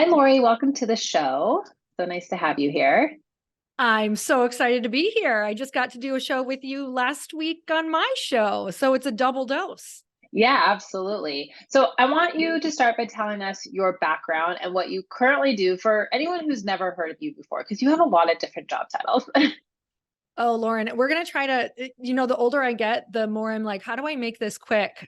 Hi, Lori. Welcome to the show. So nice to have you here. I'm so excited to be here. I just got to do a show with you last week on my show, so it's a double dose. Yeah, absolutely. So I want you to start by telling us your background and what you currently do for anyone who's never heard of you before, because you have a lot of different job titles. Oh, Lauren, we're going to try to, the older I get, the more I'm like, how do I make this quick?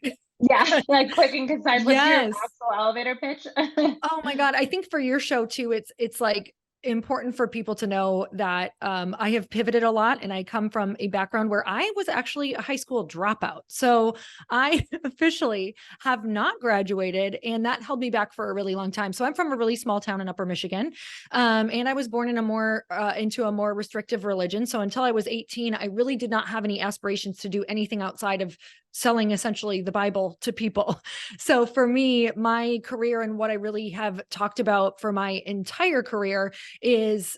Yeah, like quick and concise. What's your Yes. actual elevator pitch? Oh my God. I think for your show too, it's like important for people to know that I have pivoted a lot and I come from a background where I was actually a high school dropout. So I officially have not graduated, and that held me back for a really long time. So I'm from a really small town in Upper Michigan. And I was born in a more into a more restrictive religion. So until I was 18, I really did not have any aspirations to do anything outside of selling essentially the Bible to people. So for me, my career and what I really have talked about for my entire career is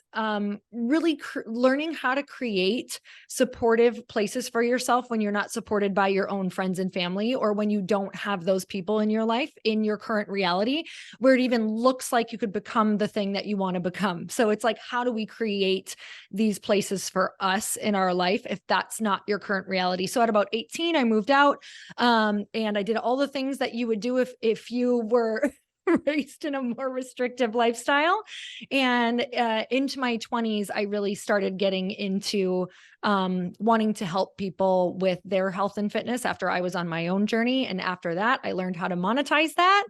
really learning how to create supportive places for yourself when you're not supported by your own friends and family, or when you don't have those people in your life in your current reality, where it even looks like you could become the thing that you want to become. So it's like, how do we create these places for us in our life if that's not your current reality? So at about 18, I moved out, and I did all the things that you would do if you were raised in a more restrictive lifestyle. And into my 20s, I really started getting into wanting to help people with their health and fitness after I was on my own journey. And after that, I learned how to monetize that.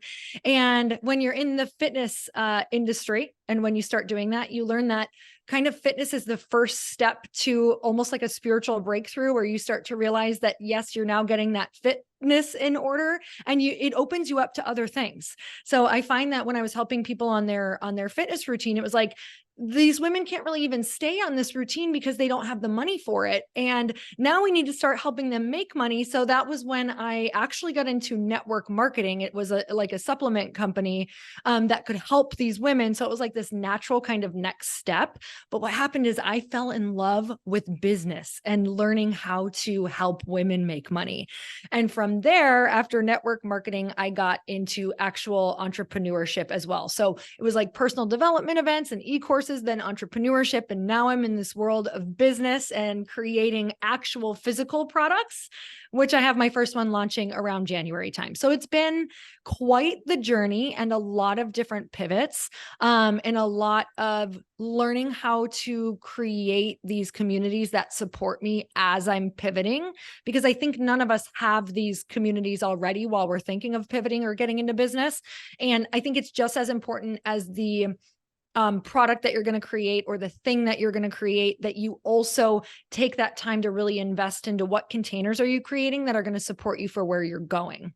And when you're in the fitness industry, and when you start doing that, you learn that kind of fitness is the first step to almost like a spiritual breakthrough, where you start to realize that, yes, you're now getting that fitness in order, and it opens you up to other things. So I find that when I was helping people on their fitness routine, it was like, these women can't really even stay on this routine because they don't have the money for it. And now we need to start helping them make money. So that was when I actually got into network marketing. It was like a supplement company that could help these women. So it was like this natural kind of next step. But what happened is I fell in love with business and learning how to help women make money. And from there, after network marketing, I got into actual entrepreneurship as well. So it was like personal development events and e-courses, then entrepreneurship. And now I'm in this world of business and creating actual physical products, which I have my first one launching around January time. So it's been quite the journey and a lot of different pivots, and a lot of learning how to create these communities that support me as I'm pivoting, because I think none of us have these communities already while we're thinking of pivoting or getting into business. And I think it's just as important as the product that you're going to create or the thing that you're going to create, that you also take that time to really invest into what containers are you creating that are going to support you for where you're going.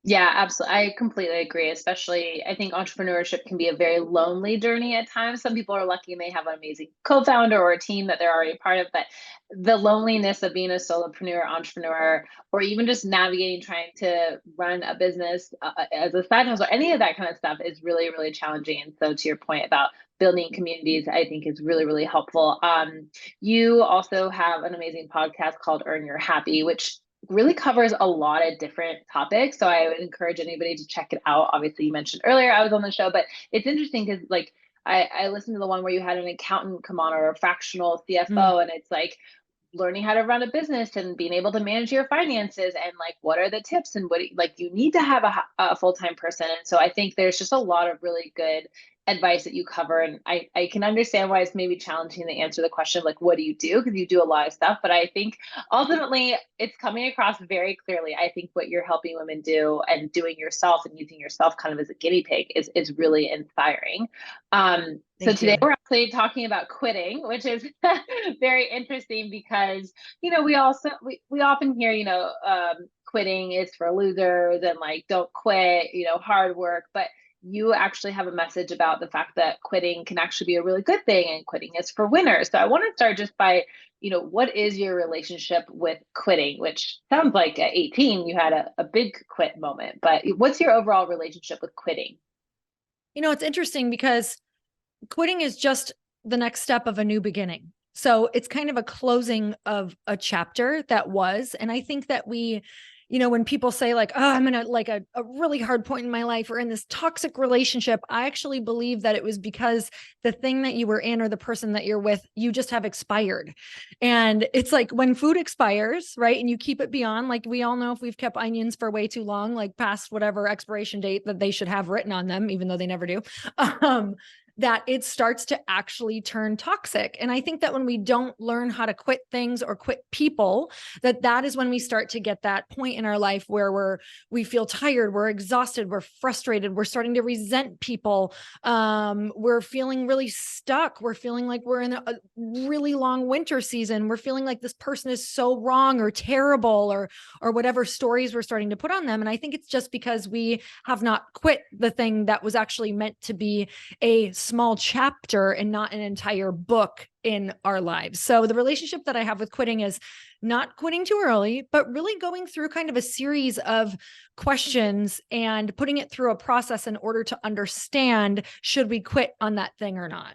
Yeah, absolutely. I completely agree. Especially, I think entrepreneurship can be a very lonely journey at times. Some people are lucky and they have an amazing co-founder or a team that they're already part of, but the loneliness of being a solopreneur, entrepreneur, or even just navigating trying to run a business as a side hustle, any of that kind of stuff is really, really challenging. And so, to your point about building communities, I think is really, really helpful. You also have an amazing podcast called Earn Your Happy, which really covers a lot of different topics. So I would encourage anybody to check it out. Obviously, you mentioned earlier I was on the show, but it's interesting because like I listened to the one where you had an accountant come on or a fractional Mm. CFO, and it's like learning how to run a business and being able to manage your finances and like what are the tips and what like you need to have a full-time person. And so I think there's just a lot of really good advice that you cover, and I can understand why it's maybe challenging to answer the question of like what do you do, because you do a lot of stuff, but I think ultimately it's coming across very clearly. I think what you're helping women do and doing yourself and using yourself kind of as a guinea pig is really inspiring. So Thank today you. we're actually talking about quitting, which is very interesting because we often hear quitting is for losers and like don't quit, hard work, but you actually have a message about the fact that quitting can actually be a really good thing and quitting is for winners. So I want to start just by, what is your relationship with quitting, which sounds like at 18 you had a big quit moment, but what's your overall relationship with quitting? It's interesting because quitting is just the next step of a new beginning. So it's kind of a closing of a chapter that was. And I think that we when people say like, oh, I'm in a really hard point in my life or in this toxic relationship, I actually believe that it was because the thing that you were in or the person that you're with, you just have expired. And it's like when food expires, right? And you keep it beyond, like we all know if we've kept onions for way too long, like past whatever expiration date that they should have written on them, even though they never do. Um, that it starts to actually turn toxic. And I think that when we don't learn how to quit things or quit people, that is when we start to get that point in our life where we feel tired, we're exhausted, we're frustrated, we're starting to resent people, we're feeling really stuck, we're feeling like we're in a really long winter season, we're feeling like this person is so wrong or terrible or whatever stories we're starting to put on them. And I think it's just because we have not quit the thing that was actually meant to be a small chapter and not an entire book in our lives. So the relationship that I have with quitting is not quitting too early, but really going through kind of a series of questions and putting it through a process in order to understand, should we quit on that thing or not?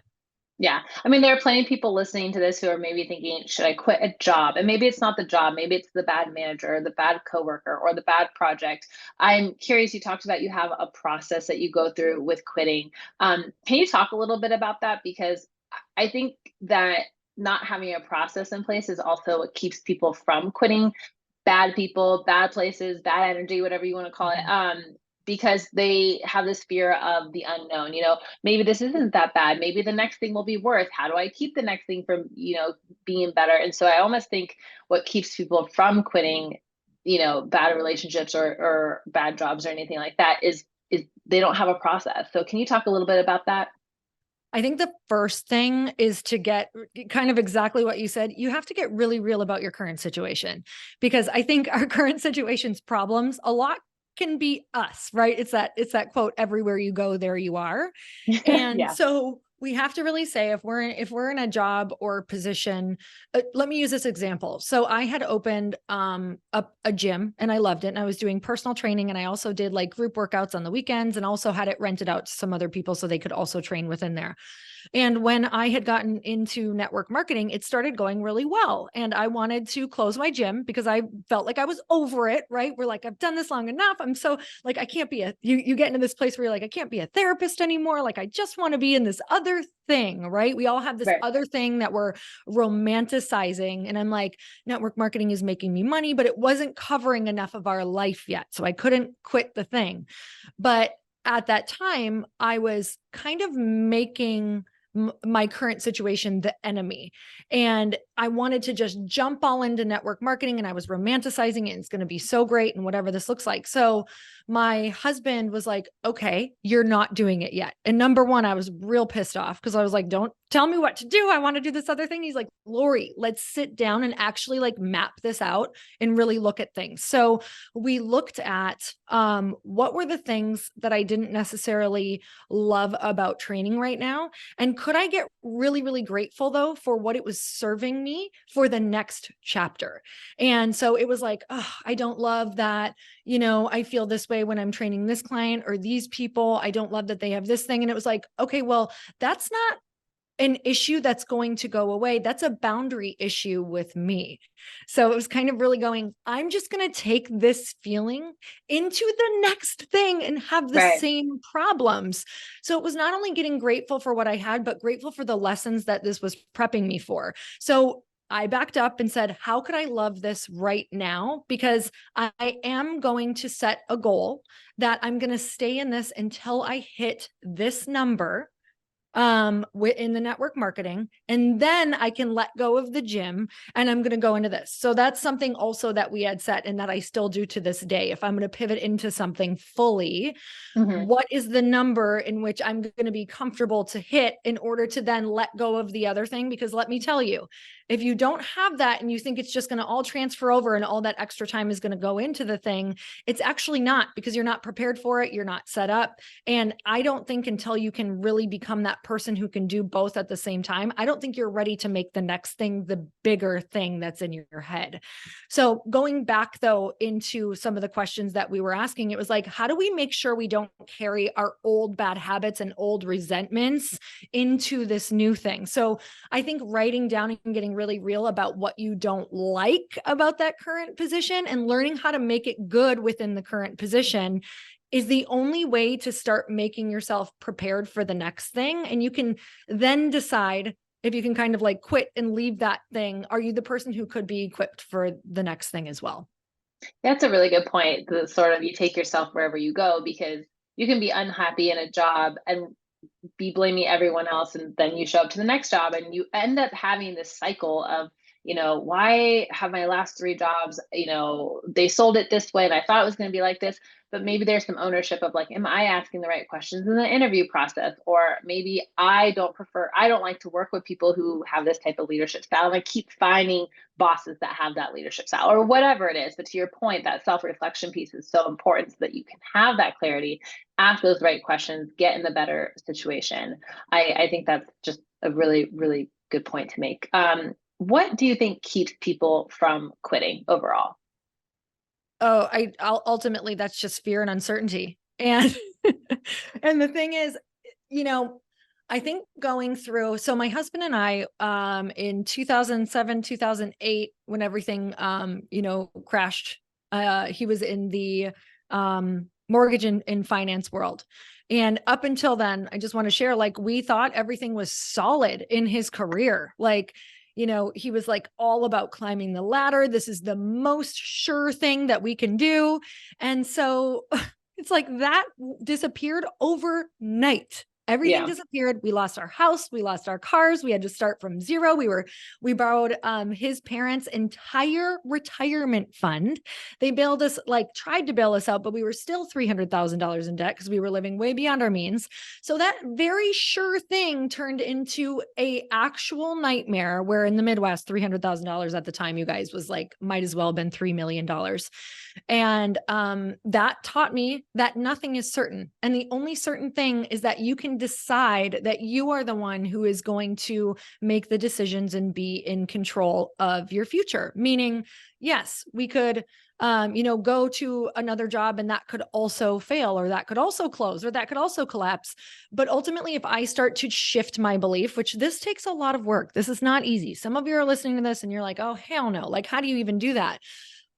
Yeah. I mean, there are plenty of people listening to this who are maybe thinking, should I quit a job? And maybe it's not the job. Maybe it's the bad manager, the bad coworker, or the bad project. I'm curious, you talked about you have a process that you go through with quitting. Can you talk a little bit about that? Because I think that not having a process in place is also what keeps people from quitting bad people, bad places, bad energy, whatever you want to call it. Mhm. Because they have this fear of the unknown. Maybe this isn't that bad. Maybe the next thing will be worse. How do I keep the next thing from, being better? And so I almost think what keeps people from quitting, bad relationships or bad jobs or anything like that is they don't have a process. So can you talk a little bit about that? I think the first thing is to get kind of exactly what you said. You have to get really real about your current situation, because I think our current situation's problems a lot can be us, right? It's that quote, everywhere you go, there you are. And Yeah. so we have to really say, if we're in a job or position, let me use this example. So I had opened a gym and I loved it. And I was doing personal training, and I also did like group workouts on the weekends, and also had it rented out to some other people so they could also train within there. And when I had gotten into network marketing, it started going really well. And I wanted to close my gym because I felt like I was over it, right? We're like, I've done this long enough. I'm so like, I can't be you get into this place where you're like, I can't be a therapist anymore. Like, I just want to be in this other thing, right? We all have this Right. other thing that we're romanticizing. And I'm like, network marketing is making me money, but it wasn't covering enough of our life yet. So I couldn't quit the thing. But at that time, I was kind of making my current situation the enemy. And I wanted to just jump all into network marketing, and I was romanticizing it. And it's going to be so great and whatever this looks like. So my husband was like, okay, you're not doing it yet. And number one, I was real pissed off because I was like, don't tell me what to do. I want to do this other thing. He's like, Lori, let's sit down and actually like map this out and really look at things. So we looked at what were the things that I didn't necessarily love about training right now. And could I get really, really grateful though for what it was serving me for the next chapter? And so it was like, oh, I don't love that, I feel this way when I'm training this client or these people. I don't love that they have this thing. And it was like, okay, well, that's not an issue that's going to go away. That's a boundary issue with me. So it was kind of really going, I'm just going to take this feeling into the next thing and have the Right. same problems. So it was not only getting grateful for what I had, but grateful for the lessons that this was prepping me for. So I backed up and said, how could I love this right now? Because I am going to set a goal that I'm going to stay in this until I hit this number in the network marketing, and then I can let go of the gym and I'm going to go into this. So that's something also that we had set and that I still do to this day. If I'm going to pivot into something fully, Hmm. what is the number in which I'm going to be comfortable to hit in order to then let go of the other thing? Because let me tell you, if you don't have that and you think it's just going to all transfer over and all that extra time is going to go into the thing, it's actually not, because you're not prepared for it. You're not set up. And I don't think until you can really become that person who can do both at the same time, I don't think you're ready to make the next thing the bigger thing that's in your head. So going back though into some of the questions that we were asking, it was like, how do we make sure we don't carry our old bad habits and old resentments into this new thing? So I think writing down and getting really real about what you don't like about that current position and learning how to make it good within the current position is the only way to start making yourself prepared for the next thing. And you can then decide if you can kind of like quit and leave that thing. Are you the person who could be equipped for the next thing as well? That's a really good point. The sort of you take yourself wherever you go, because you can be unhappy in a job and be blaming everyone else, and then you show up to the next job and you end up having this cycle of, why have my last three jobs, they sold it this way and I thought it was going to be like this. But maybe there's some ownership of like, am I asking the right questions in the interview process? Or maybe I don't like to work with people who have this type of leadership style, and I keep finding bosses that have that leadership style, or whatever it is. But to your point, that self-reflection piece is so important, so that you can have that clarity, ask those right questions, get in the better situation. I think that's just a really, really good point to make. What do you think keeps people from quitting overall? Oh, I'll ultimately that's just fear and uncertainty. And and the thing is, you know, I think going through, so my husband and I, in 2007, 2008, when everything, crashed, he was in the, mortgage and finance world. And up until then, I just want to share, like, we thought everything was solid in his career. Like, he was like all about climbing the ladder. This is the most sure thing that we can do. And so it's like that disappeared overnight. Everything Yeah. disappeared. We lost our house. We lost our cars. We had to start from zero. We borrowed his parents' entire retirement fund. They tried to bail us out, but we were still $300,000 in debt because we were living way beyond our means. So that very sure thing turned into a actual nightmare, where in the Midwest, $300,000 at the time, you guys, was like, might as well have been $3 million. And that taught me that nothing is certain. And the only certain thing is that you can decide that you are the one who is going to make the decisions and be in control of your future. Meaning, yes, we could, go to another job and that could also fail, or that could also close, or that could also collapse. But ultimately, if I start to shift my belief, which this takes a lot of work, this is not easy. Some of you are listening to this and you're like, oh, hell no. Like, how do you even do that?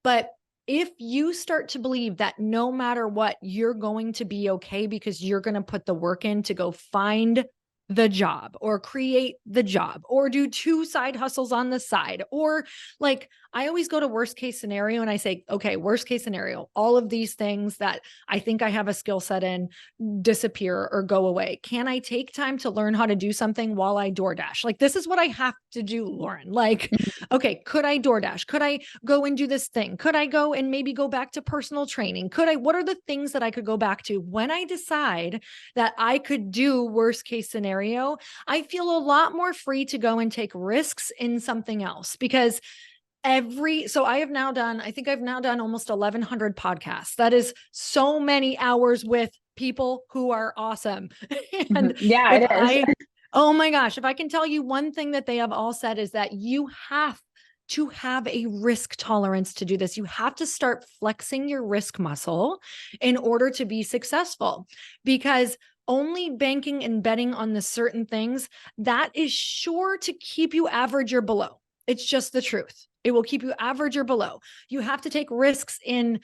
But if you start to believe that no matter what, you're going to be okay because you're going to put the work in to go find the job or create the job or do 2 side hustles on the side, or like, I always go to worst case scenario and I say, okay, worst case scenario, all of these things that I think I have a skill set in disappear or go away. Can I take time to learn how to do something while I DoorDash? Like, this is what I have to do, Lauren. Like, okay, could I DoorDash? Could I go and do this thing? Could I go and maybe go back to personal training? What are the things that I could go back to when I decide that I could do worst case scenario? I feel a lot more free to go and take risks in something else, because so I think I've now done almost 1,100 podcasts. That is so many hours with people who are awesome. And Yeah, if it is. oh my gosh, if I can tell you one thing that they have all said, is that you have to have a risk tolerance to do this. You have to start flexing your risk muscle in order to be successful, because only banking and betting on the certain things, that is sure to keep you average or below. It's just the truth. It will keep you average or below. You have to take risks in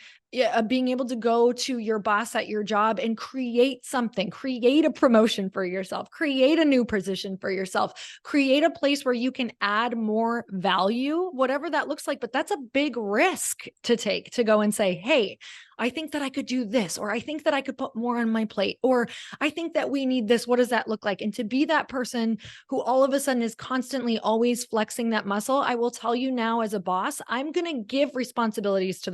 being able to go to your boss at your job and create something, create a promotion for yourself, create a new position for yourself, create a place where you can add more value, whatever that looks like. But that's a big risk to take, to go and say, hey, I think that I could do this, or I think that I could put more on my plate, or I think that we need this. What does that look like? And to be that person who all of a sudden is constantly always flexing that muscle, I will tell you now, as a boss, I'm going to give responsibilities to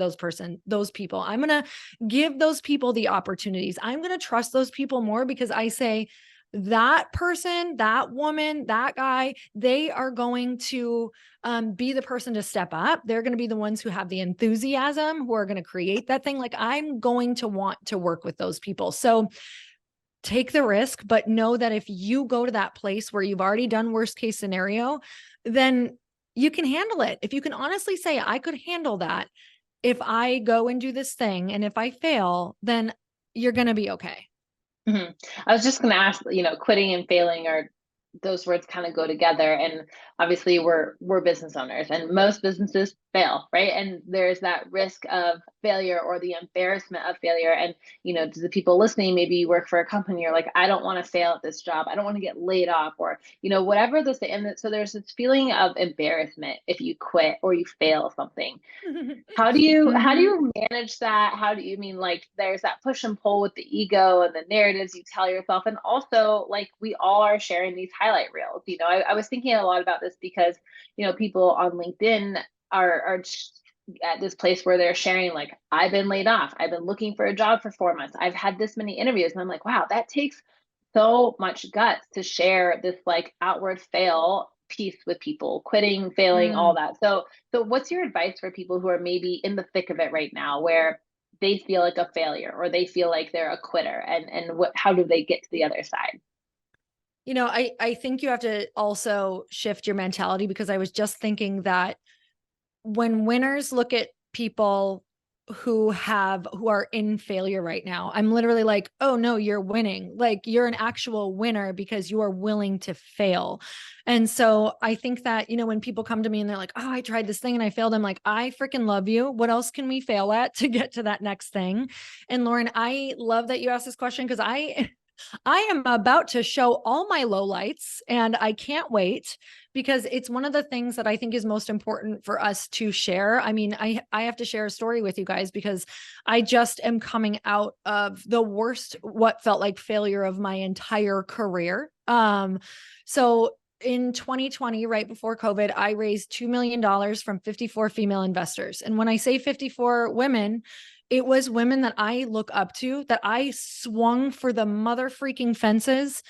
those people. I'm going to give those people the opportunities. I'm going to trust those people more, because I say, that person, that woman, that guy, they are going to be the person to step up. They're going to be the ones who have the enthusiasm, who are going to create that thing. Like, I'm going to want to work with those people. So take the risk, but know that if you go to that place where you've already done worst case scenario, then you can handle it. If you can honestly say, I could handle that. If I go and do this thing and if I fail, then you're going to be okay. Mhm. I was just going to ask, quitting and failing are those words kind of go together. And obviously we're business owners and most businesses fail, right? And there's that risk of failure or the embarrassment of failure. And, to the people listening, maybe you work for a company, you're like, I don't want to fail at this job. I don't want to get laid off or, whatever this, and so there's this feeling of embarrassment if you quit or you fail something. How do you manage that? How do you mean like there's that push and pull with the ego and the narratives you tell yourself, and also like we all are sharing these highlight reels. I was thinking a lot about this because people on LinkedIn are at this place where they're sharing like, I've been laid off, I've been looking for a job for 4 months, I've had this many interviews, and I'm like, wow, that takes so much guts to share this like outward fail piece with people, quitting, failing, all Mm. that. So what's your advice for people who are maybe in the thick of it right now where they feel like a failure or they feel like they're a quitter, and how do they get to the other side? I think you have to also shift your mentality, because I was just thinking that when winners look at people who are in failure right now, I'm literally like, oh no, you're winning. Like, you're an actual winner because you are willing to fail. And so I think that, when people come to me and they're like, oh, I tried this thing and I failed, I'm like, I freaking love you. What else can we fail at to get to that next thing? And Lauren, I love that you asked this question, because I am about to show all my lowlights and I can't wait, because it's one of the things that I think is most important for us to share. I mean, I have to share a story with you guys because I just am coming out of the worst, what felt like failure of my entire career. So in 2020, right before COVID, I raised $2 million from 54 female investors. And when I say 54 women, it was women that I look up to, that I swung for the mother freaking fences.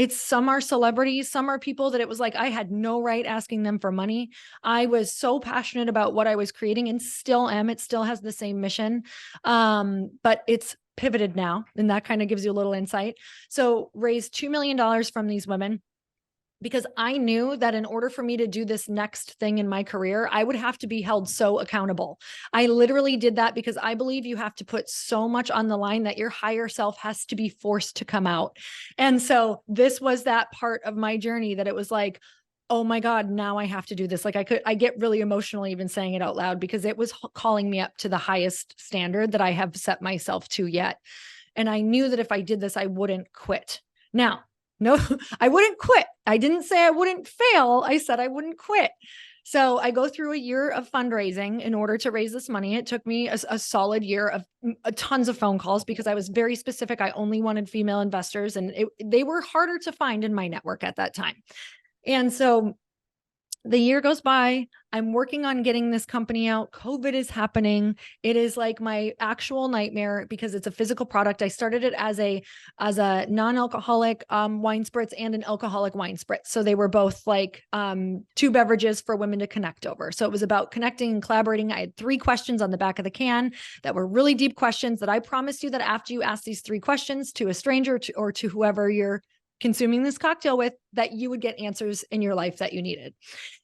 Some are celebrities, some are people that it was like I had no right asking them for money. I was so passionate about what I was creating and still am. It still has the same mission. But it's pivoted now, and that kind of gives you a little insight. So raised $2 million from these women, because I knew that in order for me to do this next thing in my career, I would have to be held so accountable. I literally did that because I believe you have to put so much on the line that your higher self has to be forced to come out. And so this was that part of my journey that it was like, oh my God, now I have to do this. Like I get really emotional even saying it out loud, because it was calling me up to the highest standard that I have set myself to yet. And I knew that if I did this, I wouldn't quit. Now, no, I wouldn't quit. I didn't say I wouldn't fail. I said I wouldn't quit. So I go through a year of fundraising in order to raise this money. It took me a solid year of tons of phone calls, because I was very specific. I only wanted female investors, and they were harder to find in my network at that time. And so the year goes by. I'm working on getting this company out. COVID is happening. It is like my actual nightmare because it's a physical product. I started it as a non-alcoholic wine spritz and an alcoholic wine spritz. So they were both like two beverages for women to connect over. So it was about connecting and collaborating. I had 3 questions on the back of the can that were really deep questions that I promised you that after you ask these 3 questions to a stranger or to whoever you're consuming this cocktail with, that you would get answers in your life that you needed.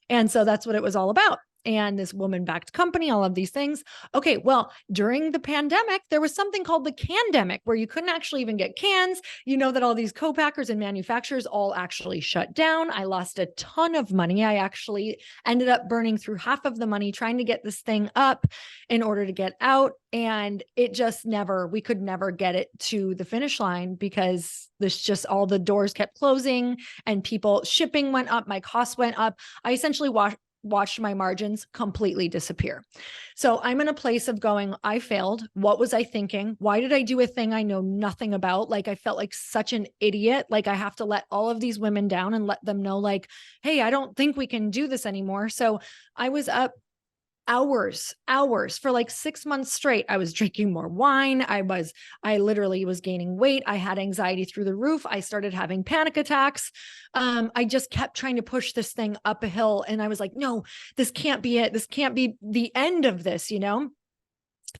And so that's what it was all about. And this woman backed company, all of these things. Okay, well, during the pandemic, there was something called the candemic, where you couldn't actually even get cans. You know that all these co-packers and manufacturers all actually shut down. I lost a ton of money. I actually ended up burning through half of the money trying to get this thing up in order to get out. And it just we could never get it to the finish line, because this just all the doors kept closing and shipping went up. My costs went up. I essentially watched my margins completely disappear. So I'm in a place of going, I failed. What was I thinking? Why did I do a thing I know nothing about? Like, I felt like such an idiot. Like, I have to let all of these women down and let them know, like, hey, I don't think we can do this anymore. So I was up hours for like 6 months straight. I was drinking more wine. I literally was gaining weight. I had anxiety through the roof. I started having panic attacks. I just kept trying to push this thing up a hill. And I was like, no, this can't be it. This can't be the end of this,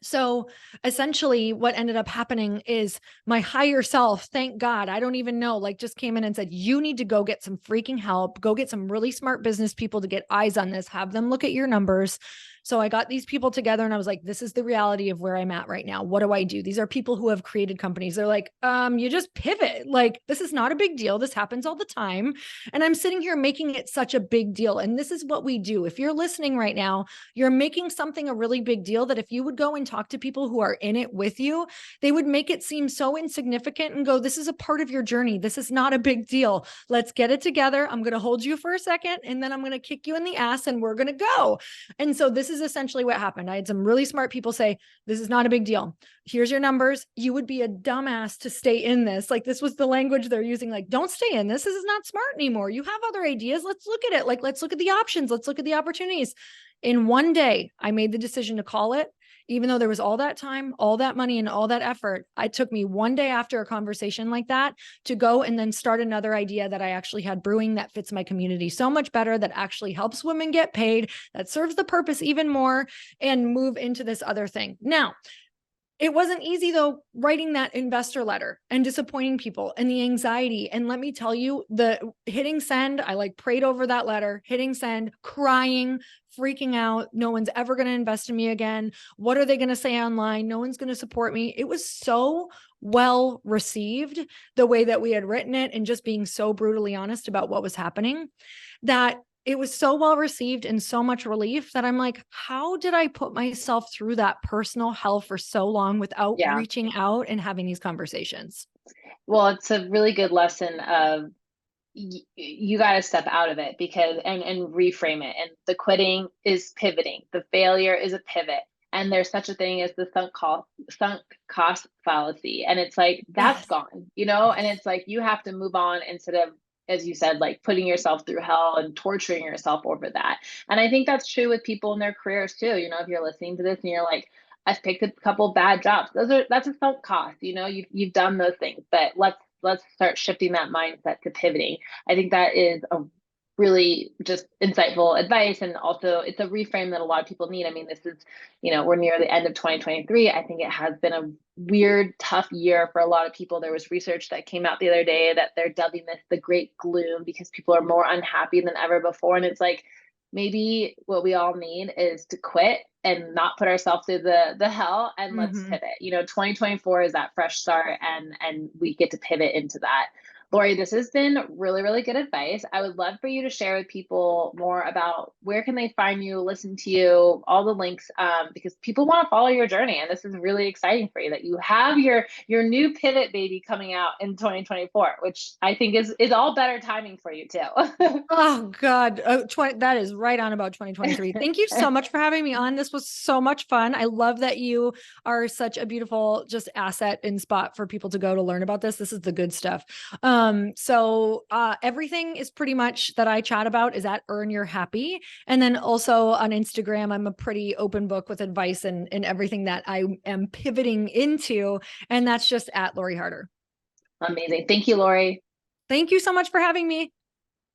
So essentially what ended up happening is my higher self, thank God, I don't even know, like just came in and said, you need to go get some freaking help, go get some really smart business people to get eyes on this, have them look at your numbers. So I got these people together and I was like, this is the reality of where I'm at right now. What do I do? These are people who have created companies. They're like, you just pivot. Like, this is not a big deal. This happens all the time. And I'm sitting here making it such a big deal. And this is what we do. If you're listening right now, you're making something a really big deal that if you would go and talk to people who are in it with you, they would make it seem so insignificant and go, this is a part of your journey. This is not a big deal. Let's get it together. I'm going to hold you for a second and then I'm going to kick you in the ass and we're going to go. And so this is essentially what happened. I had some really smart people say, this is not a big deal. Here's your numbers. You would be a dumbass to stay in this. Like, this was the language they're using. Like, don't stay in this. This is not smart anymore. You have other ideas. Let's look at it. Like, let's look at the options. Let's look at the opportunities. In one day, I made the decision to call it. Even though there was all that time, all that money, and all that effort, it took me one day after a conversation like that to go and then start another idea that I actually had brewing that fits my community so much better, that actually helps women get paid, that serves the purpose even more, and move into this other thing. Now, it wasn't easy though, writing that investor letter and disappointing people and the anxiety. And let me tell you, the hitting send, I like prayed over that letter, hitting send, crying, freaking out. No one's ever going to invest in me again. What are they going to say online? No one's going to support me. It was so well received, the way that we had written it, and just being so brutally honest about what was happening, that it was so well received and so much relief that I'm like, how did I put myself through that personal hell for so long without Yeah. reaching out and having these conversations? Well, it's a really good lesson of you got to step out of it, because and reframe it. And the quitting is pivoting. The failure is a pivot. And there's such a thing as the sunk cost fallacy. And it's like, that's Yes. gone, you know? And it's like, you have to move on instead of, as you said, like putting yourself through hell and torturing yourself over that. And I think that's true with people in their careers too. You know, if you're listening to this and you're like, I've picked a couple bad jobs. That's a sunk cost. You know, you've done those things, but let's start shifting that mindset to pivoting. I think that is a really just insightful advice. And also it's a reframe that a lot of people need. I mean, this is, you know, we're near the end of 2023. I think it has been a weird, tough year for a lot of people. There was research that came out the other day that they're dubbing this the great gloom, because people are more unhappy than ever before. And it's like, maybe what we all need is to quit and not put ourselves through the hell, and let's Mm-hmm. pivot. You know, 2024 is that fresh start, and we get to pivot into that. Lori, this has been really, really good advice. I would love for you to share with people more about where can they find you, listen to you, all the links, because people want to follow your journey, and this is really exciting for you that you have your new pivot baby coming out in 2024, which I think is all better timing for you too. Oh God, that is right on about 2023. Thank you so much for having me on. This was so much fun. I love that you are such a beautiful just asset and spot for people to go to learn about this. This is the good stuff. Everything is pretty much that I chat about is at Earn Your Happy. And then also on Instagram, I'm a pretty open book with advice and everything that I am pivoting into. And that's just at Lori Harder. Amazing. Thank you, Lori. Thank you so much for having me.